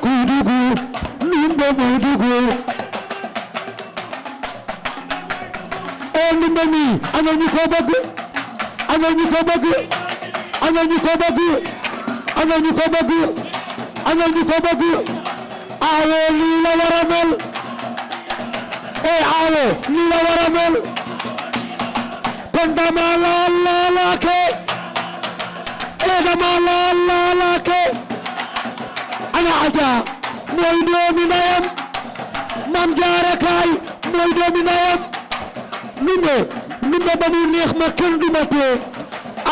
kuy dugu ndumbe muy dugu ndumbe mi ana ñu ko bëgg ana ñu ko bëgg ana ñu ko bëgg ana ñu ko bëgg ana ñu ko bëgg awo lii la war a mel awo lii la war a mel kon dama laalaake dama laalaake ana aja mooy doomi ndeyam Mame Diarra Kaye mooy doomi ndeyam numbe ba mu neex ma kenn du ma tee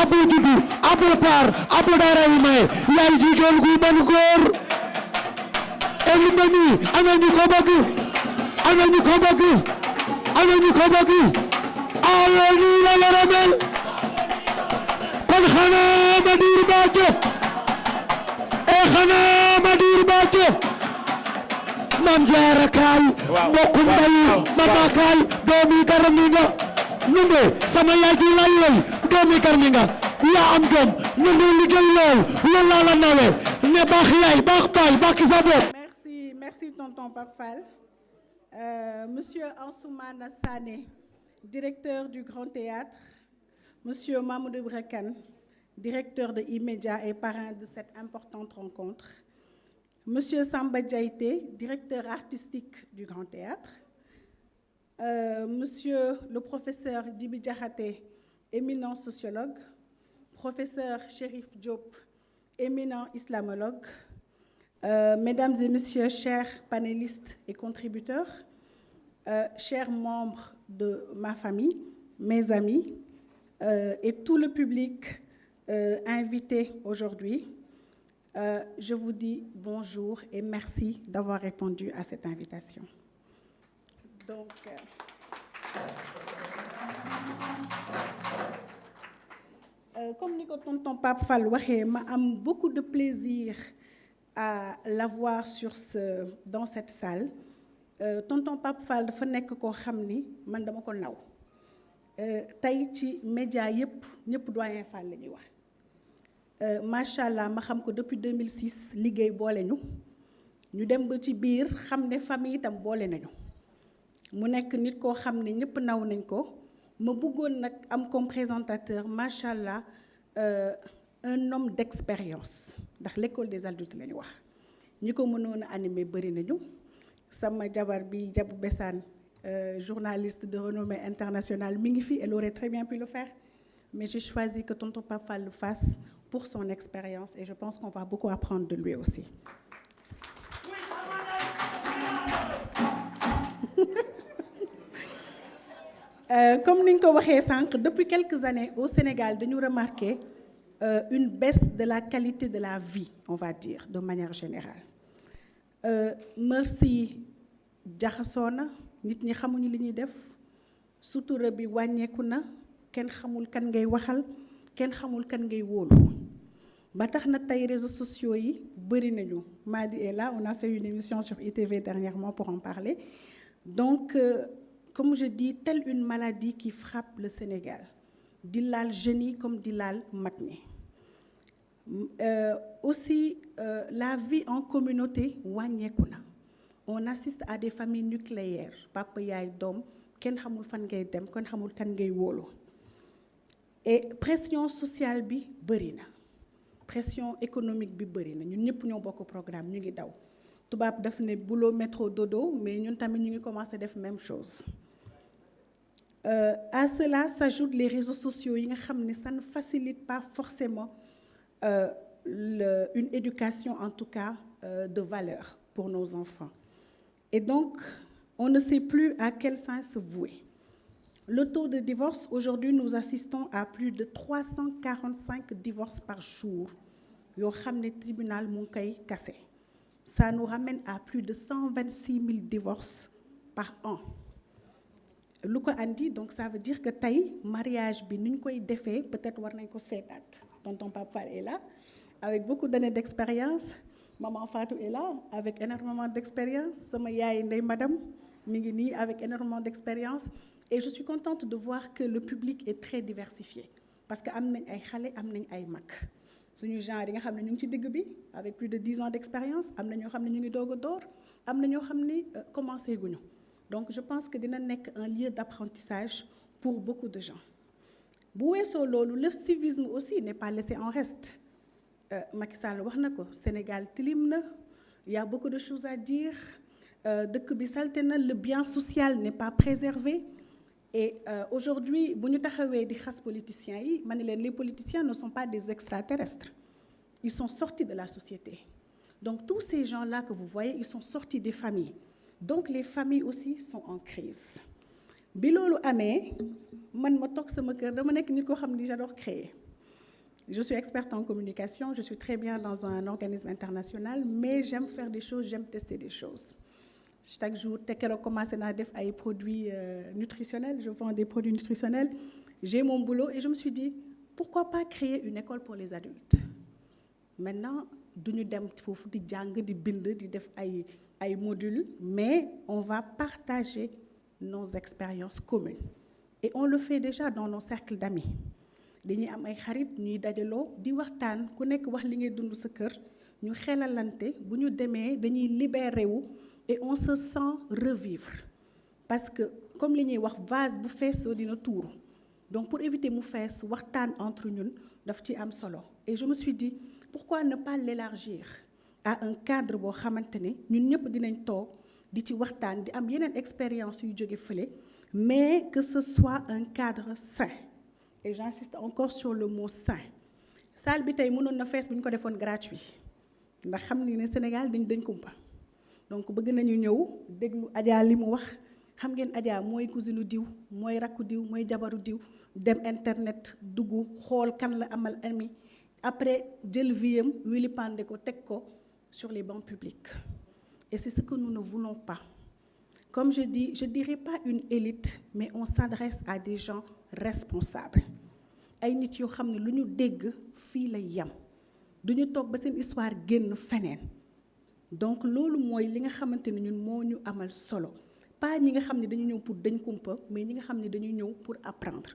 abu juddu abu taar abu dara yi maye yaay jigéen gu mën góor numbe mi ana ñu ko bëgg ana ñu ko bëgg ana ñu ko bëgg awo nii la war a mel kon xanaa ma diir baaco xanaa ma diir baaco Mame Diarra Kaye mbokku nday Mama Kaye doomi Garmi nga numbe sama yaay ji lay woy doomi Garmi nga yaa am jom nu ngi liggéey lool laa la nawe ne baax yaay baax baay baax sa bopp. Merci tonton Pape Fall. Monsieur Ansoumana Sané, directeur du Grand Théâtre, Monsieur Mamoudou Ibra Kane, directeur de E-Media et parrain de cette importante rencontre, Monsieur Samba Diaité, directeur artistique du Grand Théâtre, Monsieur le professeur Djibi Diakhaté, éminent sociologue, professeur Chérif Diop, éminent islamologue, Mesdames et Messieurs, chers panélistes et contributeurs, chers membres de ma famille, mes amis et tout le public invité aujourd'hui, je vous dis bonjour et merci d'avoir répondu à cette invitation. Donc, comme ni ko tonton Pape Fall waxee, ma am beaucoup de plaisir à l'avoir dans cette salle. Tonton Pape Fall dafa nekk koo xam ni man dama ko naw tey ci média yëpp ñëpp doyen Fall la ñuy wax macha allah ma xam ko depuis 2006 liggéey boole ñu dem ba ci biir xam ne famille itam boole nañu mu nekk nit koo xam ne ñëpp naw nañ ko ma bëggoon nag am comme présentateur macha allah un homme d'expérience ndax l'école des adultes la ñu wax ñi ko mënoon a animé bëri nañu sama jabar bi Diabou Bessane journaliste de renommée internationale mi ngi fi, elle aurait très bien pu le faire mais j'ai choisi que tonton Pape Fall le fasse pour son expérience et je pense qu'on va beaucoup apprendre de lui aussi. Comme ni ñu ko waxee sànq, depuis quelques années au Sénégal dañu remarqué une baisse de la qualité de la vie, on va dire, de manière générale. Merci jaxasoo na nit ñi xamuñu li ñuy def sutura bi wàññeeku na kenn xamul kan ngay waxal kenn xamul kan ngay wóolu ba tax na tey réseaux sociaux yi bëri nañu. Madi est là, on a fait une émission sur ITV dernièrement pour en parler. Donc comme je dis, telle une maladie qui frappe le Sénégal di laal jeunes yi comme di laal mag ñi. Aussi la vie en communauté wàññeeku na. On assiste à des familles nucléaires papa yaay doom kenn xamul fan ngay dem kenn xamul kan ngay wóolu et pression sociale bi bëri na pression économique bi bëri na ñun ñëpp ñoo bokk programme ñu ngi daw tubaab daf ne boulot métro dodo mais ñun tamit ñu ngi commencé def même chose. À cela s'ajoutent les réseaux sociaux yi nga xam ne ça ne facilite pas forcément une éducation en tout cas de valeur pour nos enfants. Et donc, on ne sait plus à quel sens se vouer. Le taux de divorce, aujourd'hui, nous assistons à plus de 345 divorces par jour. Yoo xam ne tribunal mu ngi koy kase. Ça nous ramène à plus de 126 000 divorces par an. Lu ko andi, donc ça veut dire que tey mariage bi ni ñu koy defee peut-être war nañ ko seetaat. Tonton Pape Fall est là, avec beaucoup d'années d'expérience. Maman Fatou est là, avec énormément d'expérience. Sama yaay Ndey Madame mi ngi nii avec énormément d'expérience. Et je suis contente de voir que le public est très diversifié. Parce que am nañ ay xale am nañ ay mag. suñu genre yi nga xam ne ñu ngi ci digg bi avec plus de 10 ans d'expérience am na ñoo xam ne ñu ngi doog a door am na ñoo xam ne commencé guñu donc je pense que dina nekk un lieu d'apprentissage pour beaucoup de gens bu weesoo loolu le civisme aussi n'est pas laissé en reste Macky Sall wax na ko Sénégal tilim na il y a beaucoup de choses à dire dëkk bi salte na le bien social n'est pas préservé et aujourd'hui bu ñu taxawee di xas politiciens yi ma ne leen les politiciens ne sont pas des extraterrestres ils sont sortis de la société donc tous ces gens-là que vous voyez ils sont sortis des familles donc les familles aussi sont en crise bi loolu amee man ma toog sama kër dama nekk nit koo xam ni j'adore créer je suis experte en communication je suis très bien dans un organisme international mais j'aime faire des choses j'aime tester des choses chaque jour te keroog commencé naa def ay produits nutritionnels je vends des produits nutritionnels j'ai mon boulot et je me suis dit pourquoi pas créer une école pour les adultes maintenant duñu dem foofu di jàng di bind di def ay modules mais on va partager nos expériences communes et on le fait déjà dans nos cercles d'amis dañuy am ay xarit ñuy dajaloo di waxtaan ku nekk wax li ngay dund sa kër ñu xelalante bu ñu demee dañuy libéré wu et on se sent revivre parce que comme li ñuy wax vase bu feesoo dina tuuru donc pour éviter mu fees waxtaan entre ñun daf ci am solo et je me suis dit pourquoi ne pas l'élargir à un cadre boo xamante ne ñun ñëpp dinañ toog di ci waxtaan di am yeneen expérience yu jóge fële mais que ce soit un cadre sain et j'insiste encore sur le mot sain salle bi tey mënoon na fees bu ñu ko defoon gratuit ndax xam ni ne Sénégal dañ kumpa donc bëgg nañu ñëw déglu Adja li mu wax xam ngeen Adja mooy cousinu diw mooy rakku diw mooy jabaru diw dem internet dugg xool kan la amal ami après jël viam wili pande ko teg ko sur les bancs publics et c'est ce que nous ne voulons pas comme je dis je dirais pas une élite mais on s'adresse à des gens responsables ay nit yoo xam ne lu ñu dégg fii lay yam duñu toog ba seen histoire génn feneen donc loolu mooy li nga xamante ne ñun moo ñu amal solo pas ñi nga xam ne dañu ñëw pour dañ kumpa mais ñi nga xam ne dañu ñëw pour apprendre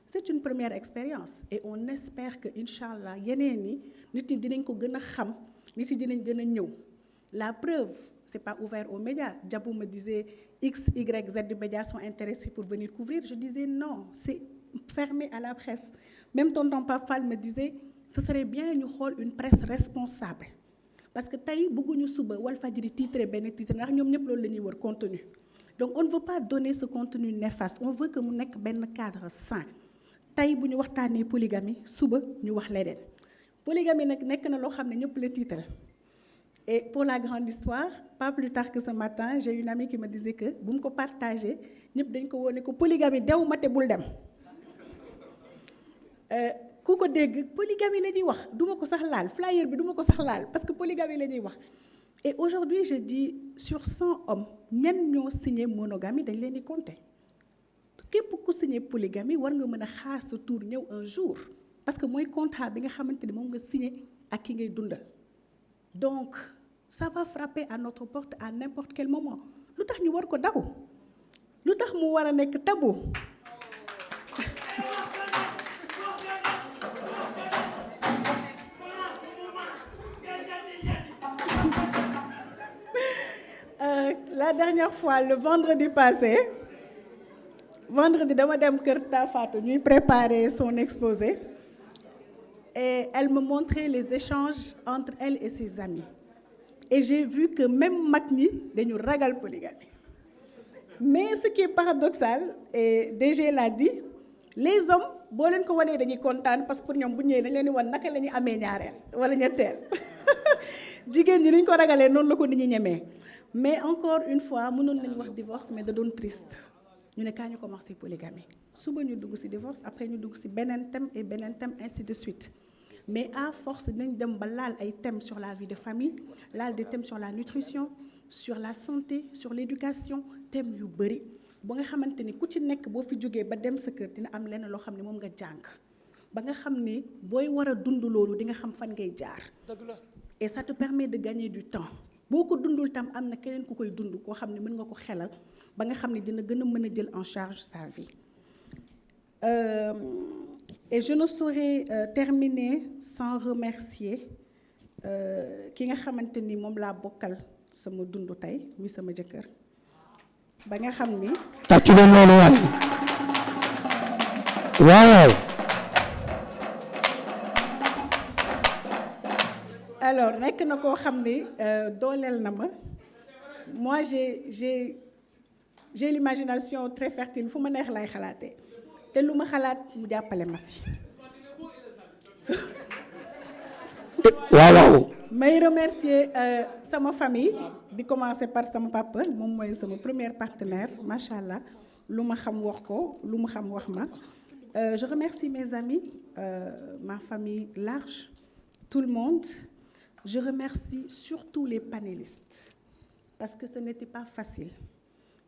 c'est une première expérience et on espère que incha allah yeneen yi nit yi dinañ ko gën a xam nit yi dinañ gën a ñëw la preuve c'est pas ouvert aux médias Diabou me disait X Y Z médias sont intéressés pour venir couvrir je disais non c'est fermé à la presse même tonton Pape Fall me disait ce serait bien ñu xool une presse responsable parce que tey bëgguñu suba Walfadjri titré benn titre ndax ñoom ñëpp loolu la ñuy wër contenu donc on ne veut pas donner ce contenu néfaste on veut que mu nekk benn cadre sain tey bu ñu waxtaanee polygamie suba ñu wax leneen polygamie nag nekk na loo xam ne ñëpp la tiital et pour la grande histoire pas plus tard que ce matin j'ai une amie qui me disait que bu mu ko partagé ñëpp dañ ko wone ko polygamie dew ma te bul dem ku ko dégg polygamie la ñuy wax duma ko sax laal flyer bi duma ko sax laal parce que polygamie la ñuy wax et aujourd'hui je dis sur 100 hommes ñen ñoo signé monogamie dañ leen di compter képp ku signé polygamie war nga mën a xaar sa tour ñëw un jour parce que mooy contrat bi nga xamante ni moom nga signé ak ki ngay dundal donc ça va frapper à notre porte à n'importe quel moment lu tax ñu war ko daw lu tax mu war a nekk tabou la dernière fois le vendredi passé dama dem kër Tafatou ñuy préparer son exposé et elle me montrait les échanges entre elle et ses amis et j'ai vu que même mag ñi dañu ragal polygamie mais ce qui est paradoxal et DG l'a dit les hommes boo leen ko wanee dañuy kontaan parce que pour ñoom bu ñëwee dañ leen di wan naka la ñuy amee ñaareel wala ñetteel jigéen ñi ni ñu ko ragalee noonu la ko nit ñi ñemee mais encore une fois mënoon nañu wax divorce mais da doon triste ñu ne kaa ñu commencé polygamie suba ñu dugg ci divorce après ñu dugg ci beneen thème et beneen thème ainsi de suite mais à force dinañ dem ba laal ay thèmes sur la vie de famille laal des thèmes sur la nutrition sur la santé sur l'éducation thèmes yu bari ba nga xamante ni ku ci nekk boo fi jógee ba dem sa kër dina am lenn loo xam ne moom nga jàng ba nga xam ni booy war a dund loolu di nga xam fan ngay jaar et ça te permet de gagner du temps boo ko dundul tam am na keneen ku koy dund koo xam ne mën nga ko xelal ba nga xam ne dina gën a mën a jël en charge sa vie Et je ne saurais terminer sans remercier ki nga xamante ni moom laa bokkal sama dundu tey muy sama jëkkër ba nga xam ni. tàccu leen loolu waay. waaw. alors nekk na koo xam ni dooleel na ma moi j'ai l'imagination très fertile fu ma neex lay xalaatee te lu ma xalaat mu jàppale ma si. waaw. may remercier sama famille di commencer par sama papa moom mooy sama premier partenaire macha allah lu ma xam wax ko lu mu xam wax ma. Je remercie mes amis, ma famille large, tout le monde. Je remercie surtout les panélistes parce que ce n'était pas facile.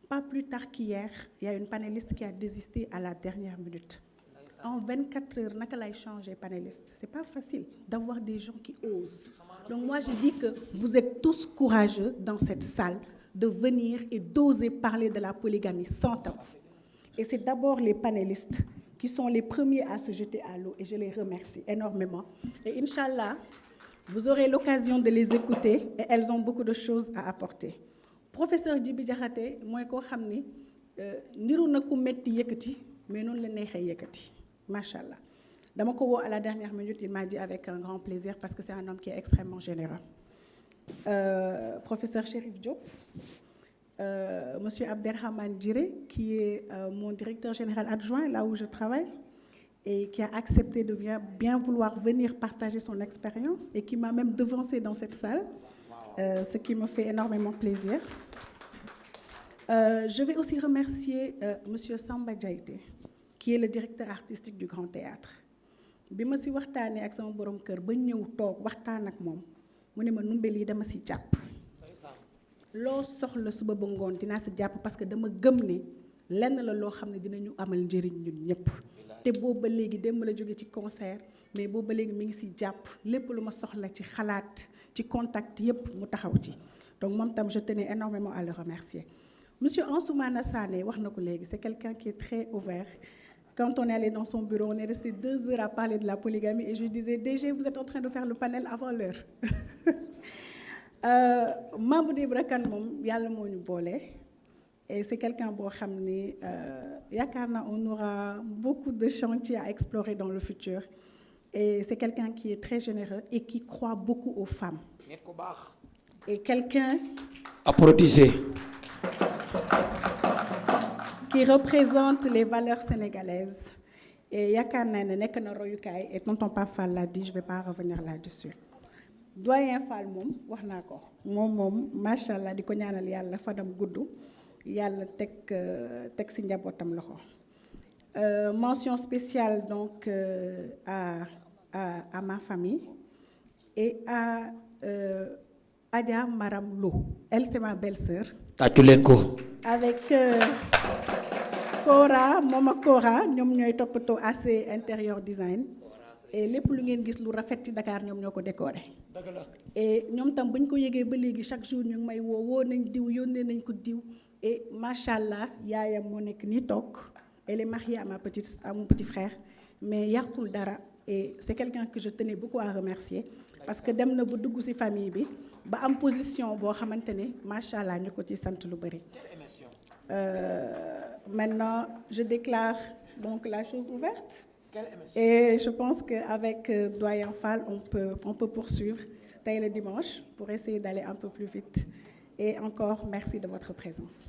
Pas plus tard qu'hier, il y a une panéliste qui a désisté à la dernière minute. En 24 heures, naka lay changer panéliste. C'est pas facile d'avoir des gens qui osent. Donc moi, je dis que vous êtes tous courageux dans cette salle de venir et d'oser parler de la polygamie sans tabou. Et c'est d'abord les panélistes qui sont les premiers à se jeter à l'eau et je les remercie énormément. Et Inch'Allah, vous aurez l'occasion de les écouter et elles ont beaucoup de choses à apporter. Professeur Djibi Diakhaté mooy koo xam ni niru na ku metti yëkkati mais noonu la neexee yëkkati macha allah dama ko woo à la dernière minute il m'a dit avec un grand plaisir parce que c'est un homme qui est extrêmement généreux. Professeur Chérif Diop, Monsieur Abderrahmane Djiré qui est mon directeur général adjoint là où je travaille et qui a accepté de bien vouloir venir partager son expérience et qui m'a même devancé dans cette salle. Ce qui me fait énormément plaisir. Je vais aussi remercier Monsieur Samba Diaité, qui est le directeur artistique du Grand Théâtre. Bi ma si waxtaanee ak sama borom kër ba ñëw toog waxtaan ak moom mu ne ma Numbel yi dama si jàpp. Loo soxla suba ba ngoon dinaa si jàpp parce que dama gëm ne lenn la loo xam ne dinañu amal njëriñ ñun ñëpp. te boobu ba léegi démb la jóge ci concert mais boobu ba léegi mi ngi si jàpp lépp lu ma soxla ci xalaat. ci contact yépp mu taxaw ci donc moom tam je tenais énormément à le remercier. Monsieur Ansoumana Sané wax na ko léegi c'est quelqu'un qui est très ouvert. Quand on est allé dans son bureau on est resté 2 heures à parler de la polygamie et je lui disais DG vous êtes en train de faire le panel avant l'heure. Mamadou Ibra Kane moom yàlla moo ñu boole et c'est quelqu'un boo xam ni yaakaar naa on aura beaucoup de chantiers à explorer dans le futur. Et c'est quelqu'un qui est très généreux et qui croit beaucoup aux femmes. Et quelqu'un applaudissez. Qui représente les valeurs sénégalaises. Et yaakaar naa ne nekk na royukaay et tonton Pape Fall l'a dit, je vais pas revenir là-dessus. Doyen Fall moom wax naa ko moom macha allah di ko ñaanal yàlla fanam gudd yàlla teg si njabootam loxo. Mention spéciale donc à ma famille et à Adja Maram Lo. Elle, c'est ma belle-sœur. tàccu leen ko. Avec Cora, Mama Cora, ñoom ñooy toppatoo AC Interior Design. Et lépp lu ngeen gis lu rafet ci Dakar ñoom ñoo ko décoré. Et ñoom tam buñ ko yëgee ba léegi chaque jour ñu ngi may woo nañ diw yónnee nañ ko diw et macha allah yaayam moo nekk nii toog. Elle est mariée à mon petit frère, mais yàqul dara et c'est quelqu'un que je tenais beaucoup à remercier parce que dem na bu dugg ci famille bi ba am position boo xamante ne macha allah ñu ko ci sant lu bari. Maintenant, je déclare donc la chose ouverte. Et je pense qu'avec Doyen Fall, on peut poursuivre tey le dimanche pour essayer d'aller un peu plus vite. Et encore, merci de votre présence.